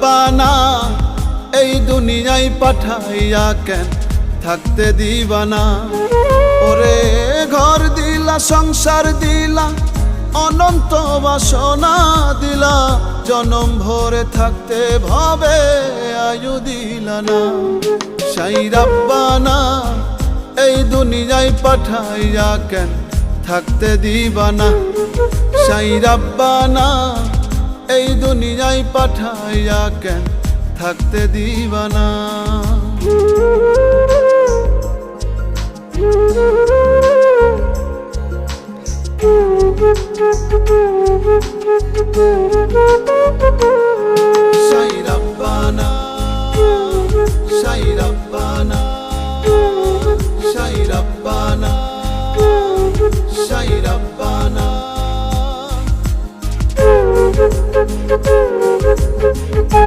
রাব্বানা এই দুনিয়ায় পাঠাইয়া কেন থাকতে দিবানা। ওরে ঘর দিলা সংসার দিলা অনন্ত বাসনা দিলা, জনম ভরে থাকতে ভাবে আয়ু দিলা না। সাই রাব্বানা এই দুনিয়ায় পাঠাইয়া কেন থাকতে দিবানা। সাই রাব্বানা এই দুনিয়ায় পাঠাইয়া কেন থাকতে দিবানা। সাই রাব্বানা সাই রাব্বানা সাই রাব্বানা সাই রাব্বানা।